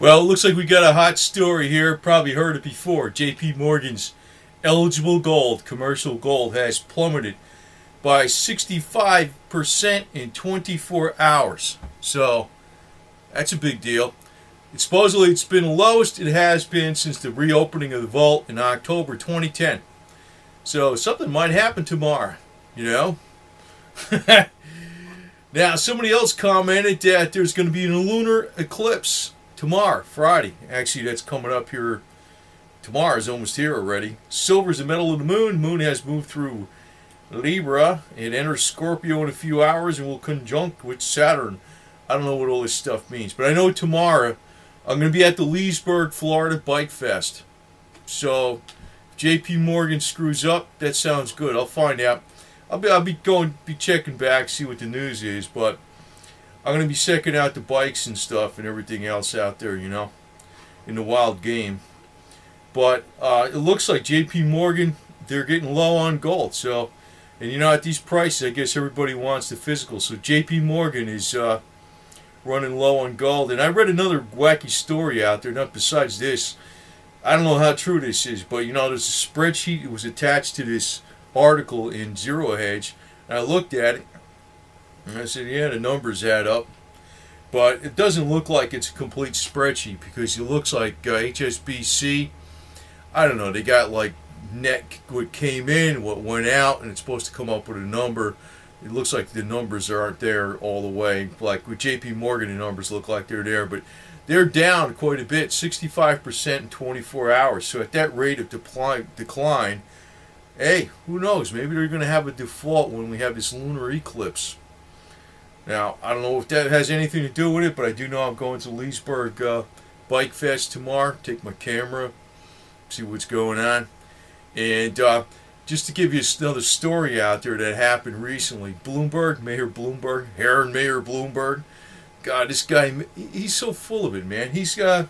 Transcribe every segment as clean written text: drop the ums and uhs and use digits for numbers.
Well, it looks like we got a hot story here. Probably heard it before. J.P. Morgan's eligible gold, commercial gold, has plummeted by 65% in 24 hours. So that's a big deal. Supposedly it's been the lowest it has been since the reopening of the vault in October 2010. So something might happen tomorrow, you know? Now, somebody else commented that there's going to be a lunar eclipse tomorrow, Friday. Actually, that's coming up here. Tomorrow is almost here already. Silver is the metal of the moon. Moon has moved through Libra. It enters Scorpio in a few hours and will conjunct with Saturn. I don't know what all this stuff means, but I know tomorrow I'm going to be at the Leesburg, Florida Bike Fest. So, if J.P. Morgan screws up, that sounds good. I'll find out. I'll be checking back, see what the news is, but I'm going to be checking out the bikes and stuff and everything else out there, you know, in the wild game. But it looks like J.P. Morgan, they're getting low on gold. So, and you know, at these prices, I guess everybody wants the physical. So J.P. Morgan is running low on gold. And I read another wacky story out there, not besides this. I don't know how true this is, but you know, there's a spreadsheet that was attached to this article in Zero Hedge, and I looked at it, and I said, yeah, the numbers add up. But it doesn't look like it's a complete spreadsheet, because it looks like HSBC, I don't know, they got like net what came in, what went out, and it's supposed to come up with a number. It looks like the numbers aren't there all the way. Like with JP Morgan, the numbers look like they're there, but they're down quite a bit, 65% in 24 hours. So at that rate of decline, hey, who knows? Maybe they're going to have a default when we have this lunar eclipse. Now, I don't know if that has anything to do with it, but I do know I'm going to Leesburg Bike Fest tomorrow. Take my camera, see what's going on. And just to give you another story out there that happened recently, Mayor Bloomberg. God, this guy, he's so full of it, man. He said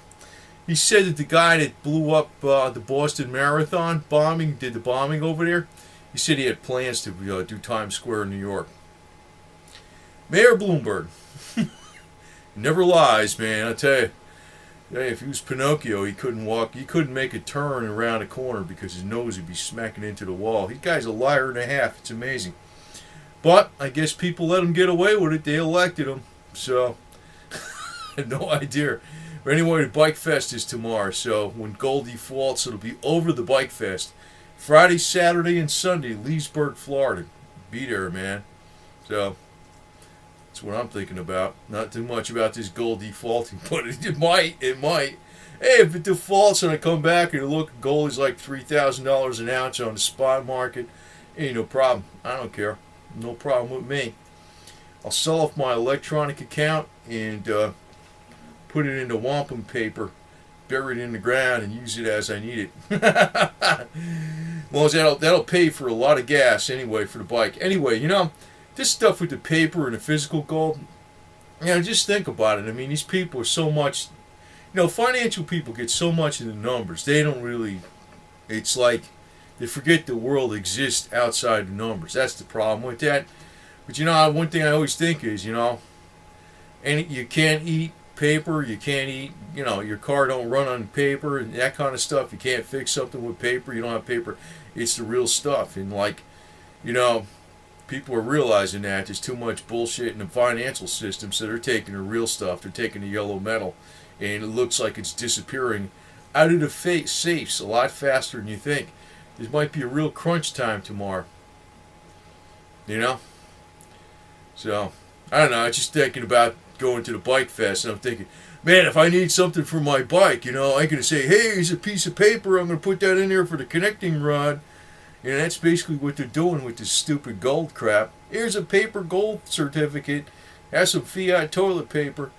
that the guy that blew up the Boston Marathon did the bombing over there, he said he had plans to do Times Square in New York. Mayor Bloomberg. Never lies, man, I tell you. Hey, if he was Pinocchio, he couldn't make a turn around a corner because his nose would be smacking into the wall. This guy's a liar and a half. It's amazing. But I guess people let him get away with it. They elected him. So, I had no idea. But anyway, the Bike Fest is tomorrow. So, when gold defaults, it'll be over the Bike Fest. Friday, Saturday, and Sunday, Leesburg, Florida. Be there, man. So, that's what I'm thinking about. Not too much about this gold defaulting, but it might. Hey, if it defaults and I come back and look, gold is like $3,000 an ounce on the spot market, ain't no problem. I don't care. No problem with me. I'll sell off my electronic account and put it into wampum paper, bury it in the ground, and use it as I need it. Well, that'll pay for a lot of gas anyway for the bike. Anyway, you know, this stuff with the paper and the physical gold, you know, just think about it. I mean, these people are so much, you know, financial people get so much in the numbers. They don't really, it's like they forget the world exists outside the numbers. That's the problem with that. But, you know, one thing I always think is, you know, you can't eat paper, you can't eat, you know, your car don't run on paper and that kind of stuff. You can't fix something with paper. You don't have paper. It's the real stuff. And, like, you know, people are realizing that there's too much bullshit in the financial system, so they're taking the real stuff. They're taking the yellow metal, and it looks like it's disappearing out of the safes a lot faster than you think. There might be a real crunch time tomorrow. You know? So, I don't know. I'm just thinking about going to the Bike Fest, and I'm thinking, man, if I need something for my bike, you know, I'm going to say, hey, here's a piece of paper. I'm going to put that in there for the connecting rod. And that's basically what they're doing with this stupid gold crap. Here's a paper gold certificate. Have some Fiat toilet paper.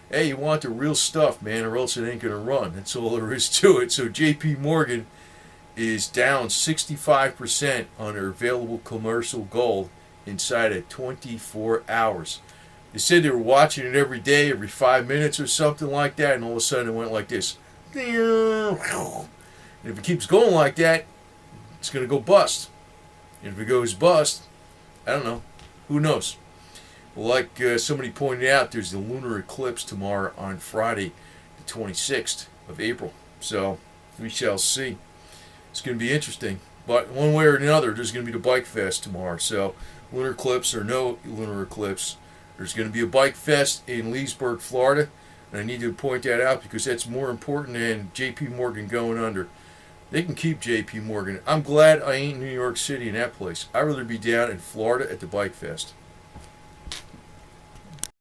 Hey, you want the real stuff, man, or else it ain't going to run. That's all there is to it. So J.P. Morgan is down 65% on their available commercial gold inside of 24 hours. They said they were watching it every day, every 5 minutes or something like that, and all of a sudden it went like this. And if it keeps going like that, it's going to go bust. And if it goes bust, I don't know. Who knows? Well, like somebody pointed out, there's the lunar eclipse tomorrow on Friday. the 26th of April. So we shall see. It's going to be interesting. But one way or another, there's going to be the Bike Fest tomorrow. So lunar eclipse or no lunar eclipse, there's going to be a Bike Fest in Leesburg, Florida. And I need to point that out because that's more important than J.P. Morgan going under. They can keep J.P. Morgan. I'm glad I ain't in New York City in that place. I'd rather be down in Florida at the Bike Fest.